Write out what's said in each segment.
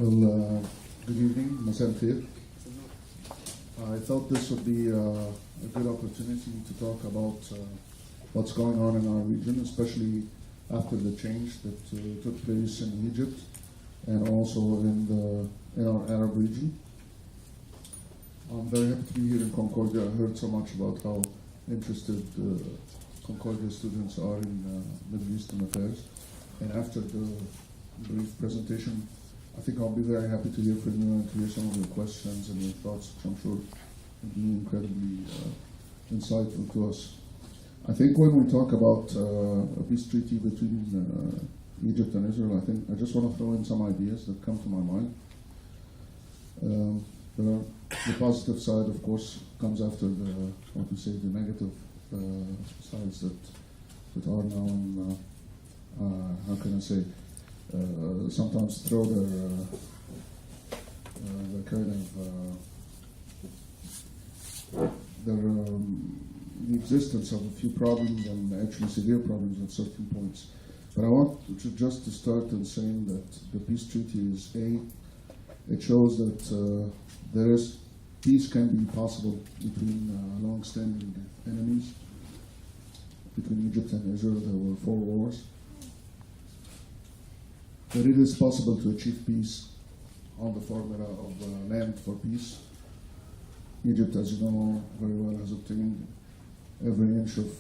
Good evening, مساء الخير. I thought this would be a good opportunity to talk about what's going on in our region, especially after the change that took place in Egypt and also in our Arab region. I'm very happy to be here in Concordia. I heard so much about how interested Concordia students are in Middle Eastern affairs. And after the brief presentation, I think I'll be very happy to hear from you and to hear some of your questions and your thoughts, which I'm sure will be incredibly insightful to us. I think when we talk about a peace treaty between Egypt and Israel, I just want to throw in some ideas that come to my mind. The positive side, of course, comes after the negative sides that are now in, how can I say, sometimes throw their kind of the existence of a few problems and actually severe problems at certain points. But I want to start in saying that the peace treaty is it shows that peace can be possible between long-standing enemies. Between Egypt and Israel, there were 4 wars. That it is possible to achieve peace on the formula of land for peace. Egypt, as you know very well, has obtained every inch of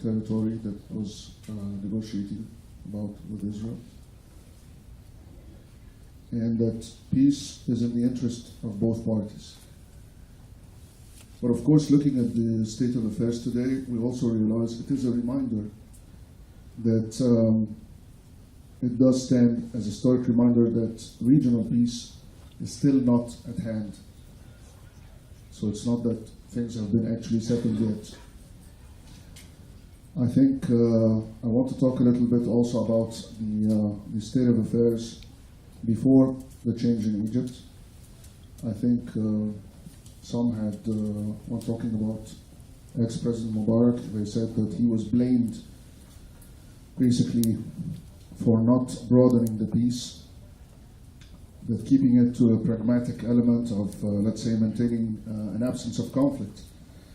territory that was negotiating about with Israel. And that peace is in the interest of both parties. But of course, looking at the state of affairs today, we also realize it is a reminder that it does stand as a stark reminder that regional peace is still not at hand. So it's not that things have been actually settled yet. I think I want to talk a little bit also about the state of affairs before the change in Egypt. I think some had, when talking about ex-President Mubarak, they said that he was blamed basically for not broadening the peace, that keeping it to a pragmatic element of, let's say, maintaining an absence of conflict.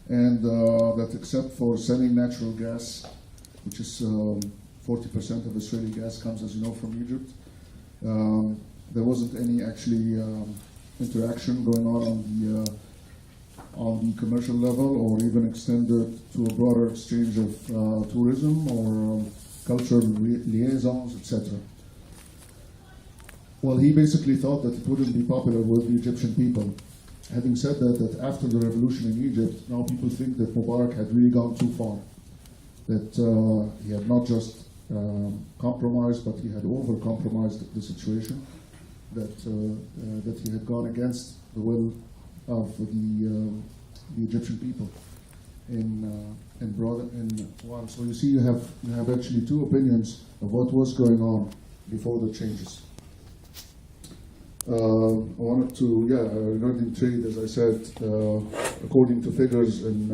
And that except for selling natural gas, which is 40% of Israeli gas comes, as you know, from Egypt, there wasn't any actually interaction going on the commercial level, or even extended to a broader exchange of tourism or cultural liaisons, etc. Well, he basically thought that it wouldn't be popular with the Egyptian people. Having said that after the revolution in Egypt, now people think that Mubarak had really gone too far. That he had not just compromised, but he had over-compromised the situation. That he had gone against the will of the Egyptian people. So you see, you have actually 2 opinions of what was going on before the changes. I wanted to, regarding trade, as I said, according to figures in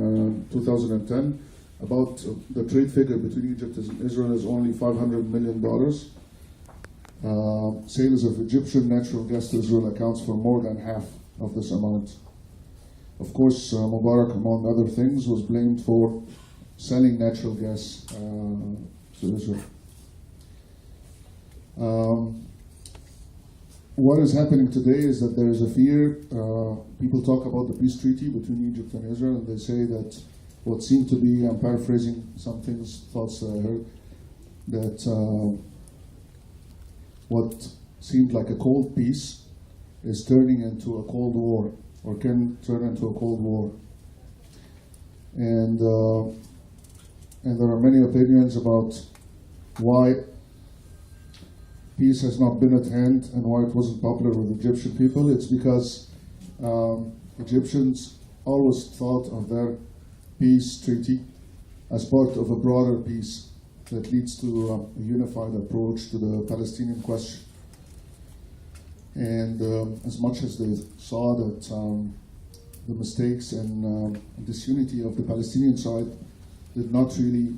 2010, about the trade figure between Egypt and Israel is only $500 million. Sales of Egyptian natural gas to Israel accounts for more than half of this amount. Of course, Mubarak, among other things, was blamed for selling natural gas to Israel. What is happening today is that there is a fear. People talk about the peace treaty between Egypt and Israel, and they say that what seemed to be, I'm paraphrasing some thoughts that I heard, that what seemed like a cold peace is turning into a cold war, or can turn into a cold war. And there are many opinions about why peace has not been at hand and why it wasn't popular with Egyptian people. It's because Egyptians always thought of their peace treaty as part of a broader peace that leads to a unified approach to the Palestinian question. And as much as they saw that the mistakes and disunity of the Palestinian side did not really,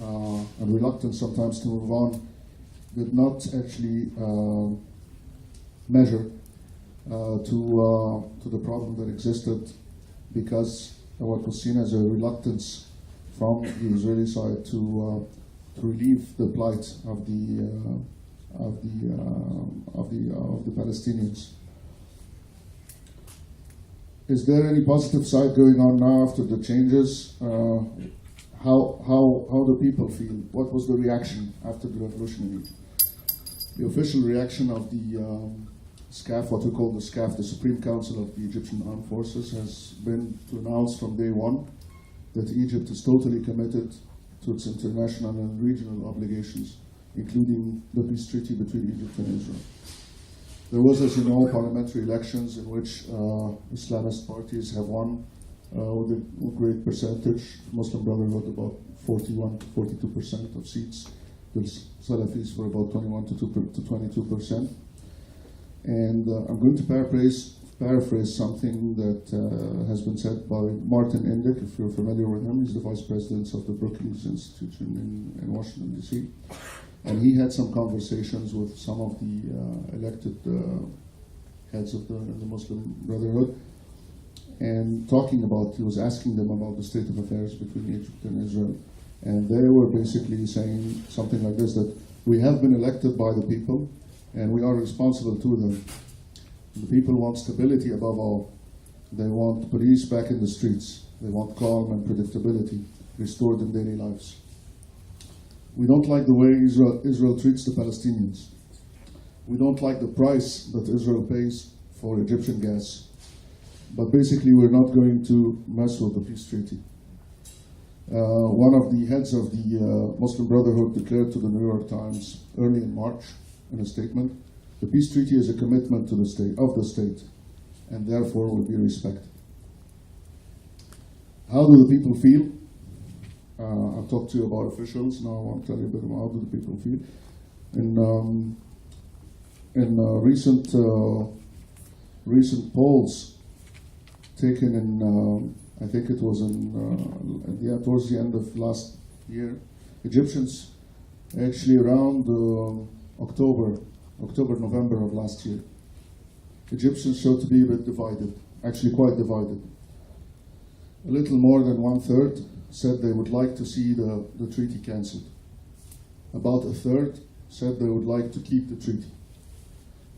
and reluctance sometimes to move on, did not actually measure to the problem that existed, because what was seen as a reluctance from the Israeli side to relieve the plight of the Palestinians. Is there any positive side going on now after the changes? How do people feel? What was the reaction after the revolution? The official reaction of the SCAF, what we call the SCAF, the Supreme Council of the Egyptian Armed Forces, has been to announce from day one that Egypt is totally committed to its international and regional obligations, including the peace treaty between Egypt and Israel. There was, as you know, parliamentary elections in which Islamist parties have won with a great percentage. Muslim Brotherhood about 41 to 42% of seats. The Salafis for about 21 to 22%. And I'm going to paraphrase something that has been said by Martin Indyk, if you're familiar with him. He's the vice president of the Brookings Institution in Washington, D.C. And he had some conversations with some of the elected heads of the Muslim Brotherhood, and he was asking them about the state of affairs between Egypt and Israel. And they were basically saying something like this, that we have been elected by the people, and we are responsible to them. The people want stability above all. They want police back in the streets. They want calm and predictability restored in daily lives. We don't like the way Israel treats the Palestinians. We don't like the price that Israel pays for Egyptian gas. But basically, we're not going to mess with the peace treaty. One of the heads of the Muslim Brotherhood declared to the New York Times early in March in a statement, the peace treaty is a commitment to the state, and therefore will be respected. How do the people feel? I've talked to you about officials. Now I want to tell you a bit about how do the people feel. In recent polls taken in, I think it was towards the end of last year, Egyptians actually around October, November of last year, Egyptians showed to be a bit divided, actually quite divided. A little more than 1/3 said they would like to see the treaty cancelled. About 1/3 said they would like to keep the treaty.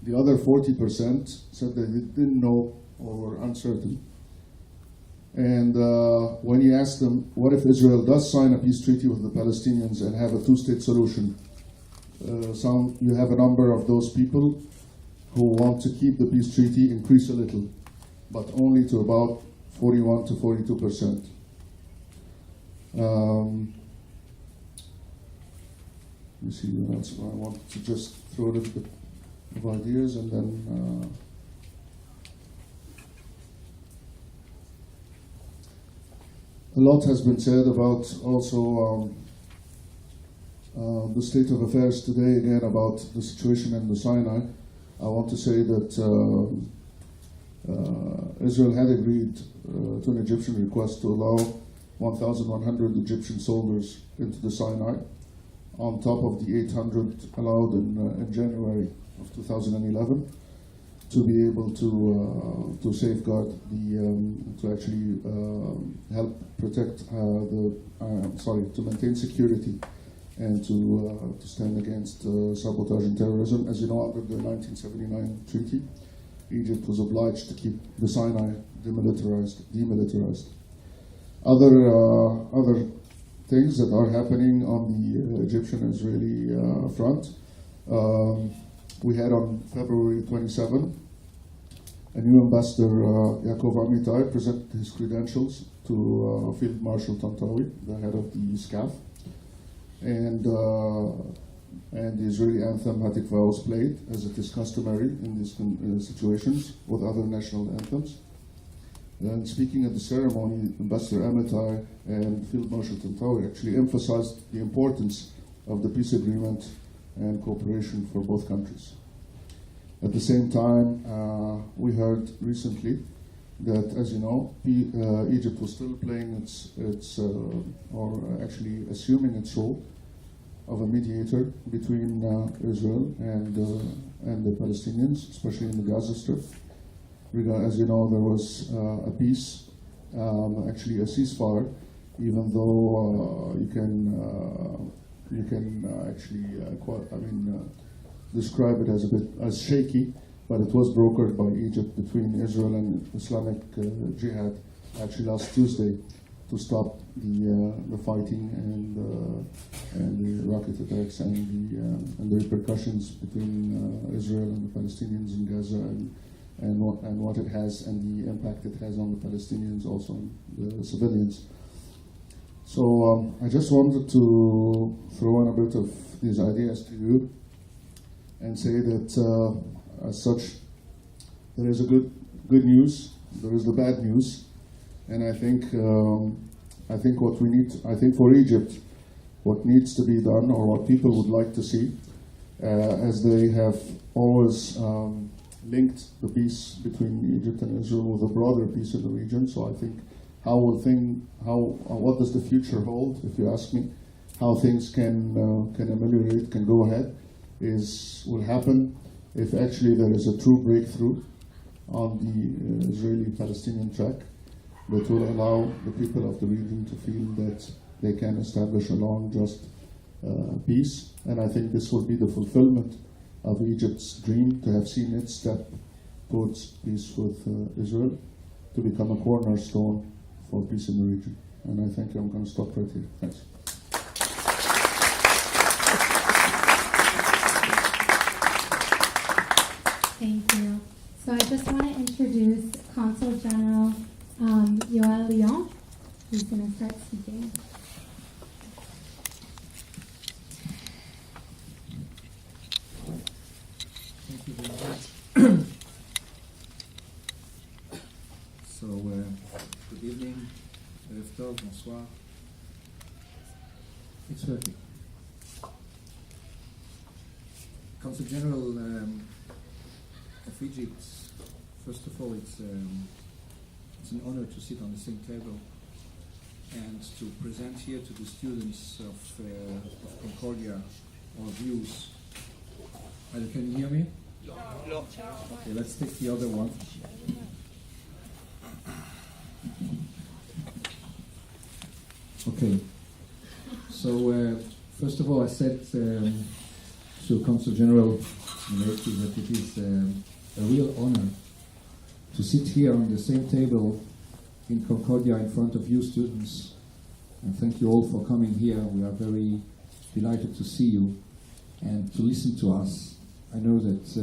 The other 40% said they didn't know or were uncertain. And when you ask them, what if Israel does sign a peace treaty with the Palestinians and have a two-state solution? You have a number of those people who want to keep the peace treaty increase a little, but only to about 41 to 42%. Let me see what else I want to just throw a little bit of ideas, and then a lot has been said about also the state of affairs today, again, about the situation in the Sinai. I want to say that Israel had agreed to an Egyptian request to allow 1,100 Egyptian soldiers into the Sinai, on top of the 800 allowed in January of 2011, to be able to safeguard to actually help protect to maintain security and to stand against sabotage and terrorism. As you know, under the 1979 treaty, Egypt was obliged to keep the Sinai demilitarized. Other things that are happening on the Egyptian-Israeli front. We had on February 27, a new ambassador, Yaakov Amitai, presented his credentials to Field Marshal Tantawi, the head of the SCAF, and the Israeli anthem Hatikva was played, as it is customary in these situations, with other national anthems. And speaking at the ceremony, Ambassador Amitai and Field Marshal Tantawi actually emphasized the importance of the peace agreement and cooperation for both countries. At the same time, we heard recently that, as you know, Egypt was still playing or actually assuming its role of a mediator between Israel and the Palestinians, especially in the Gaza Strip. As you know, there was a peace, actually a ceasefire, even though you can actually describe it as a bit as shaky, but it was brokered by Egypt between Israel and Islamic Jihad actually last Tuesday to stop the fighting and the rocket attacks and the repercussions between Israel and the Palestinians in Gaza and what it has and the impact it has on the Palestinians, also on the civilians. So I just wanted to throw in a bit of these ideas to you and say that as such, there is a good news, there is the bad news, and I think what we need, I think for Egypt, what needs to be done or what people would like to see, as they have always linked the peace between Egypt and Israel with a broader peace in the region. So I think what does the future hold, if you ask me, how things can ameliorate, can go ahead, will happen if actually there is a true breakthrough on the Israeli-Palestinian track that will allow the people of the region to feel that they can establish a long, just peace. And I think this will be the fulfillment of Egypt's dream to have seen its step towards peace with Israel, to become a cornerstone for peace in the region. And I think I'm going to stop right here. Thanks. Thank you. So I just want to introduce Consul General Yoel Lyon, who's going to start speaking. Thank you very much. So, good evening, Erev Tov, bonsoir. It's working. Consul General of Egypt, first of all, it's an honor to sit on the same table and to present here to the students of Concordia our views. Can you hear me? No. Okay, let's take the other one. Okay. So, first of all, I said to Consul General that it is a real honor to sit here on the same table in Concordia in front of you students. And thank you all for coming here. We are very delighted to see you and to listen to us. I know that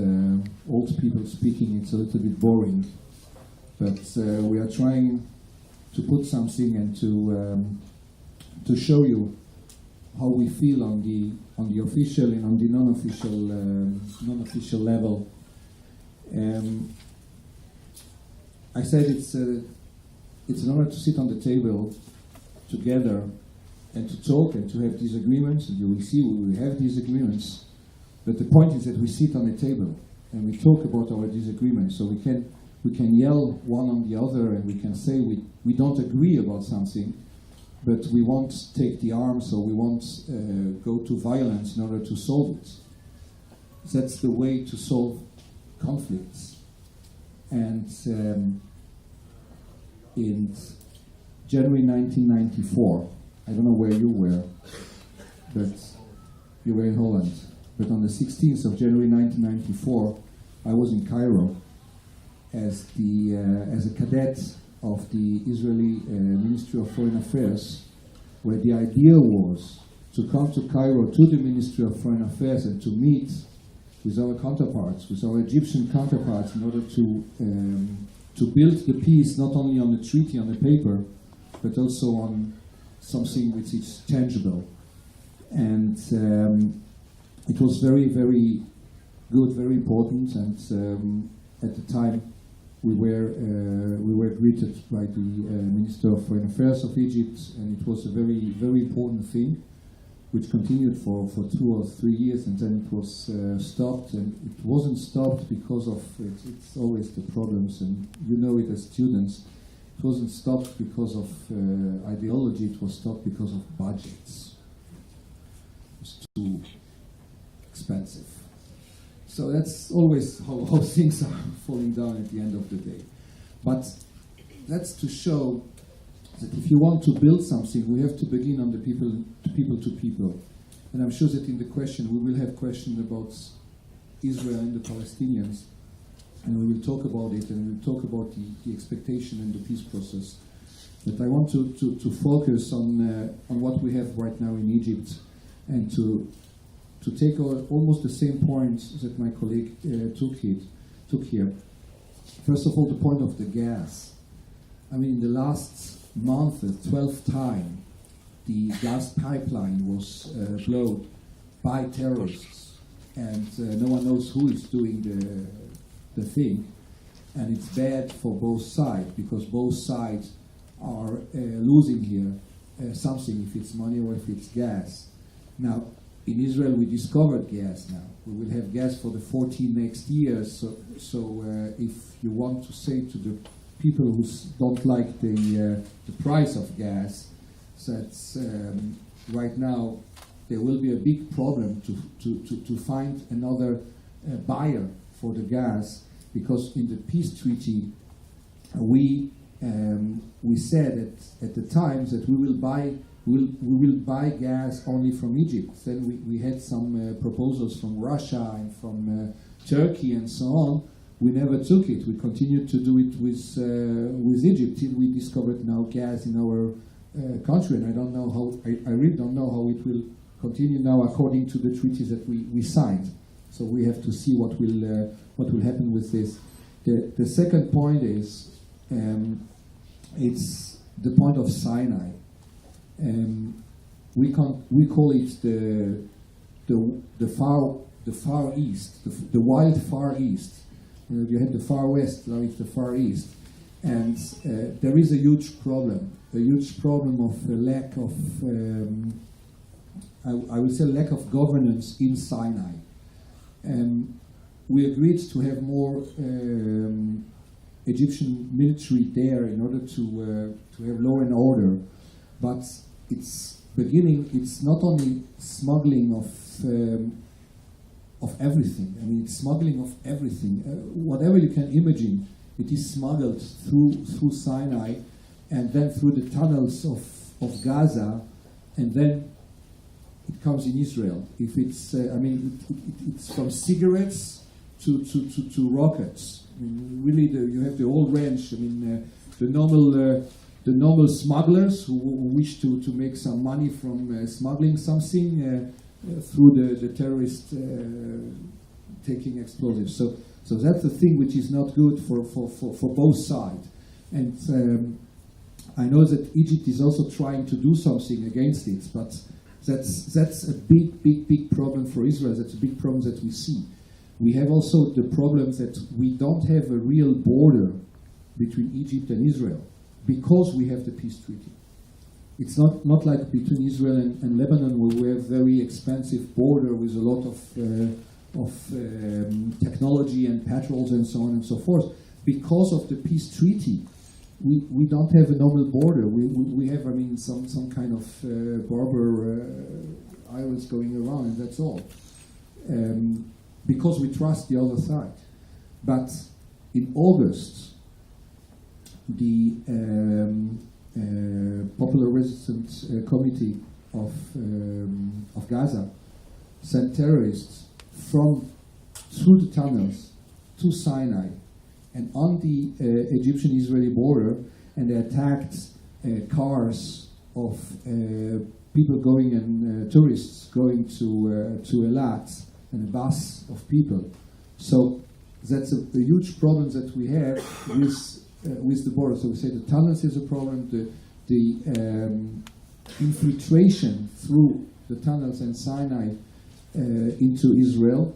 old people speaking, it's a little bit boring, but we are trying to put something and to show you how we feel on the official and on the non-official level. I said it's an honor to sit on the table together and to talk and to have disagreements. And you will see we will have disagreements. But the point is that we sit on a table and we talk about our disagreements. So we can yell one on the other and we can say we don't agree about something, but we won't take the arms or we won't go to violence in order to solve it. That's the way to solve conflicts. And in January 1994, I don't know where you were, but you were in Holland. But on the 16th of January 1994, I was in Cairo as a cadet of the Israeli Ministry of Foreign Affairs, where the idea was to come to Cairo to the Ministry of Foreign Affairs and to meet with our counterparts, with our Egyptian counterparts, in order to build the peace not only on the treaty, on the paper, but also on something which is tangible. And it was very, very good, very important. And at the time, we were greeted by the Minister of Foreign Affairs of Egypt, and it was a very, very important thing, which continued for 2 or 3 years, and then it was stopped. And it wasn't stopped because of it's always the problems, and you know it as students. It wasn't stopped because of ideology. It was stopped because of budgets. It's too expensive. So that's always how things are falling down at the end of the day. But that's to show that if you want to build something, we have to begin on the people to people. And I'm sure that in the question, we will have questions about Israel and the Palestinians, and we will talk about it, and we'll talk about the expectation and the peace process. But I want to focus on what we have right now in Egypt, and to take almost the same points that my colleague took here. First of all, the point of the gas. I mean, in the last month, the 12th time, the gas pipeline was blown by terrorists, and no one knows who is doing the thing. And it's bad for both sides, because both sides are losing here something, if it's money or if it's gas. Now, in Israel, we discovered gas now. We will have gas for the 14 next years. So if you want to say to the people who don't like the price of gas, that right now there will be a big problem to find another buyer for the gas, because in the peace treaty we said at the time that we will buy gas only from Egypt. Then we had some proposals from Russia and from Turkey and so on. We never took it. We continued to do it with Egypt till we discovered now gas in our country, and I don't know how. I really don't know how it will continue now according to the treaties that we signed. So we have to see what will happen with this. The second point is it's the point of Sinai. We call it the far east, the wild far east. You had the far west, now it's the far east, and there is a huge problem of lack of I would say lack of governance in Sinai. We agreed to have more Egyptian military there in order to have law and order, but it's not only smuggling of everything. I mean, it's smuggling of everything. Whatever you can imagine, it is smuggled through Sinai, and then through the tunnels of Gaza, and then it comes in Israel. If it's, it's from cigarettes to rockets. I mean, really, you have the whole range. I mean, the normal smugglers who wish to make some money from smuggling something through the terrorist taking explosives. So that's the thing which is not good for both sides. And I know that Egypt is also trying to do something against it, but that's a big problem for Israel. That's a big problem that we see. We have also the problem that we don't have a real border between Egypt and Israel because we have the peace treaty. It's not like between Israel and Lebanon, where we have very expensive border with a lot of technology and patrols and so on and so forth. Because of the peace treaty, we don't have a normal border. We have, some kind of barber islands going around, and that's all. Because we trust the other side. But in August, the Popular Resistance Committee of Gaza sent terrorists through the tunnels to Sinai and on the Egyptian-Israeli border, and they attacked cars of people going and tourists going to Eilat, and a bus of people. So that's a huge problem that we have with the border. So we say the tunnels is a problem, the infiltration through the tunnels and Sinai into Israel,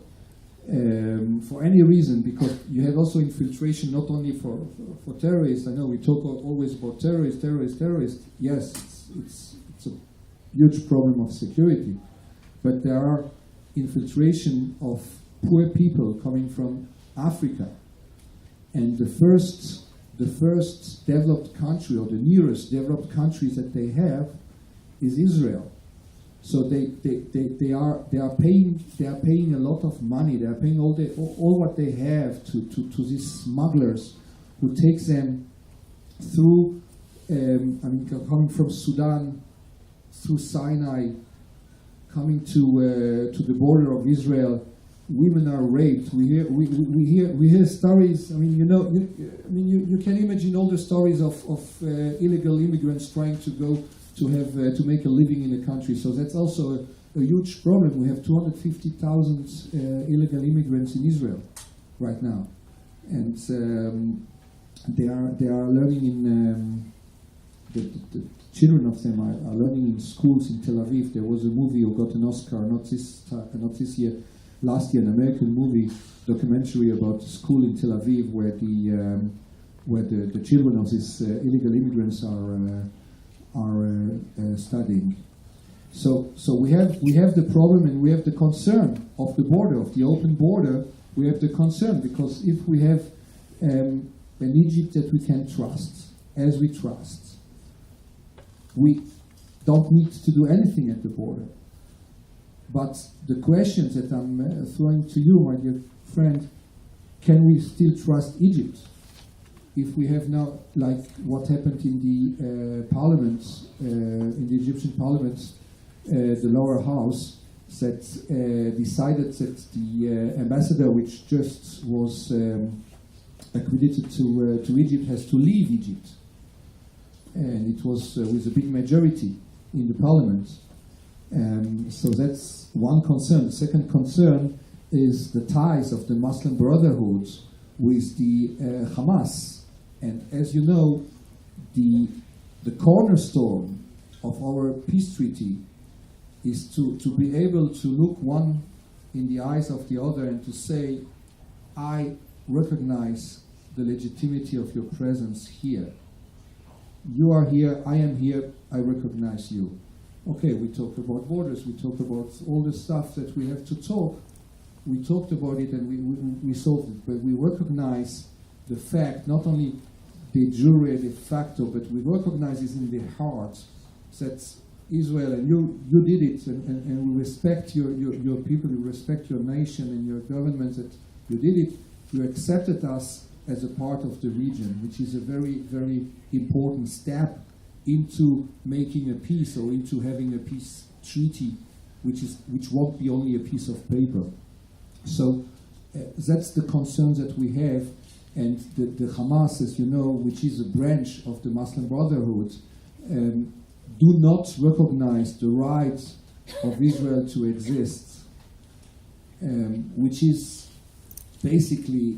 for any reason, because you have also infiltration not only for terrorists. I know we talk always about terrorists. Yes, it's a huge problem of security, but there are infiltration of poor people coming from Africa, and the first developed country, or the nearest developed country that they have, is Israel. So they are paying a lot of money. They are paying all what they have to these smugglers who takes them through. Coming from Sudan through Sinai, coming to the border of Israel. Women are raped. We hear stories. You can imagine all the stories of illegal immigrants trying to go to make a living in the country. So that's also a huge problem. We have 250,000 illegal immigrants in Israel right now, and they are learning in. The children of them are learning in schools in Tel Aviv. There was a movie who got an Oscar, not this year, last year, an American movie documentary about a school in Tel Aviv where the children of these illegal immigrants are studying. So we have the problem, and we have the concern of the border, of the open border. We have the concern because if we have an Egypt that we can trust, as we trust, we don't need to do anything at the border. But the questions that I'm throwing to you, my dear friend, can we still trust Egypt? If we have now, like what happened in the parliament, in the Egyptian parliament, the lower house, that decided that the ambassador, which just was accredited to Egypt, has to leave Egypt. And it was with a big majority in the parliament. So that's one concern. The second concern is the ties of the Muslim Brotherhood with the Hamas. And as you know, the cornerstone of our peace treaty is to be able to look one in the eyes of the other and to say, I recognize the legitimacy of your presence here. You are here, I am here, I recognize you. Okay, we talked about borders, we talked about all the stuff that we have to talk. We talked about it and we solved it, but we recognize the fact, not only de jure, de facto, but we recognize it in the heart that Israel, and you did it, and we respect your people, we respect your nation and your government, that you did it, you accepted us as a part of the region, which is a very, very important step into making a peace or into having a peace treaty, which won't be only a piece of paper. So that's the concerns that we have, and the Hamas, as you know, which is a branch of the Muslim Brotherhood, do not recognize the right of Israel to exist, which is basically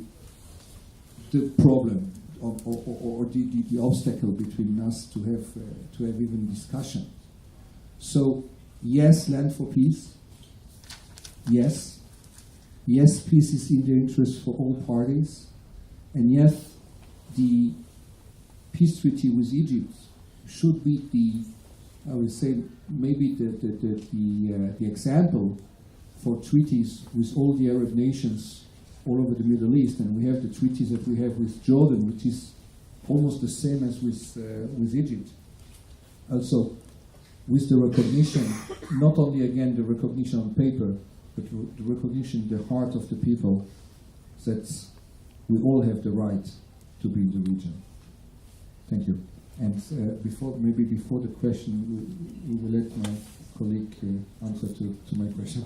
the problem or the obstacle between us to have even discussion. So yes, land for peace. Yes, peace is in the interest for all parties, and yes, the peace treaty with Egypt should be I would say maybe the example for treaties with all the Arab nations all over the Middle East, and we have the treaties that we have with Jordan, which is almost the same as with Egypt. Also, with the recognition, not only again the recognition on paper, but the recognition in the heart of the people that we all have the right to be in the region. Thank you. And before the question, we will let my colleague answer to my question.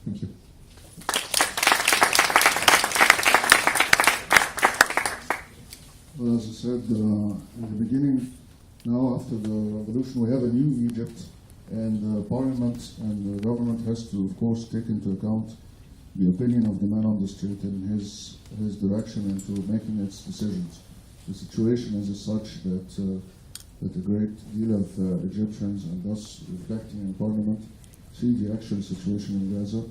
Thank you. Well, as I said in the beginning, now after the revolution, we have a new Egypt, and the parliament and the government has to, of course, take into account the opinion of the man on the street and his direction into making its decisions. The situation is as such that a great deal of Egyptians, and thus reflecting in parliament, see the actual situation in Gaza,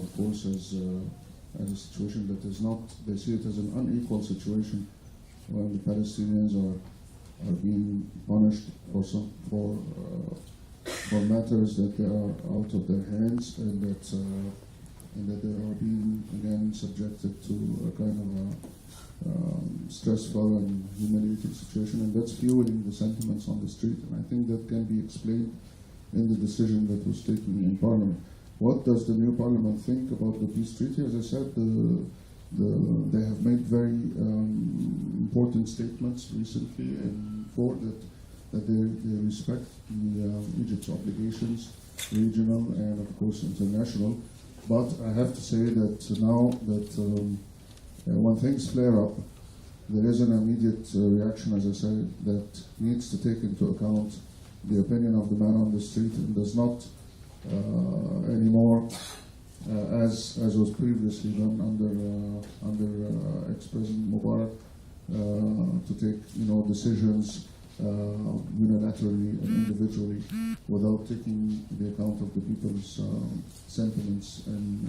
of course, as a situation that is not. They see it as an unequal situation, when the Palestinians are being punished also for matters that are out of their hands, and that they are being again subjected to a kind of a stressful and humiliating situation, and that's fueling the sentiments on the street. And I think that can be explained in the decision that was taken in Parliament. What does the new Parliament think about the peace treaty? As I said, they have made very important statements recently and for that they respect Egypt's obligations, regional and of course international. But I have to say that now that when things flare up, there is an immediate reaction, as I said, that needs to take into account the opinion of the man on the street and does not anymore, as was previously done under ex-President Mubarak, to take decisions unilaterally and individually without taking the account of the people's sentiments and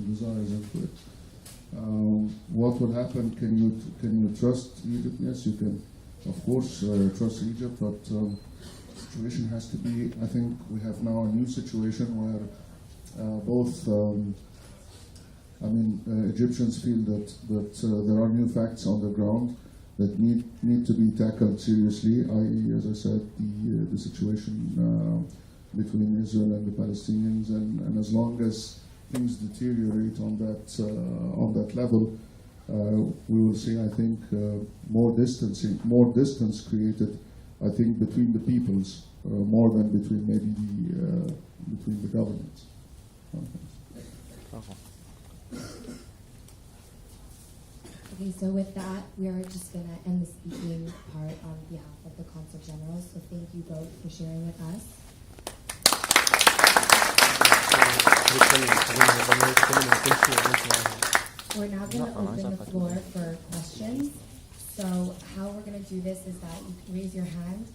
desires into it. What will happen? Can you trust Egypt? Yes, you can, of course, trust Egypt, but the situation has to be. I think we have now a new situation where both. Egyptians feel that there are new facts on the ground that need to be tackled seriously. I.e., as I said, the situation between Israel and the Palestinians, and as long as things deteriorate on that level, we will see, I think, more distance created, I think, between the peoples, more than between between the governments. Okay, so with that, we are just going to end the speaking part on behalf of the Consul General. So thank you both for sharing with us. We're now going to open the floor for questions. So how we're going to do this is that you can raise your hand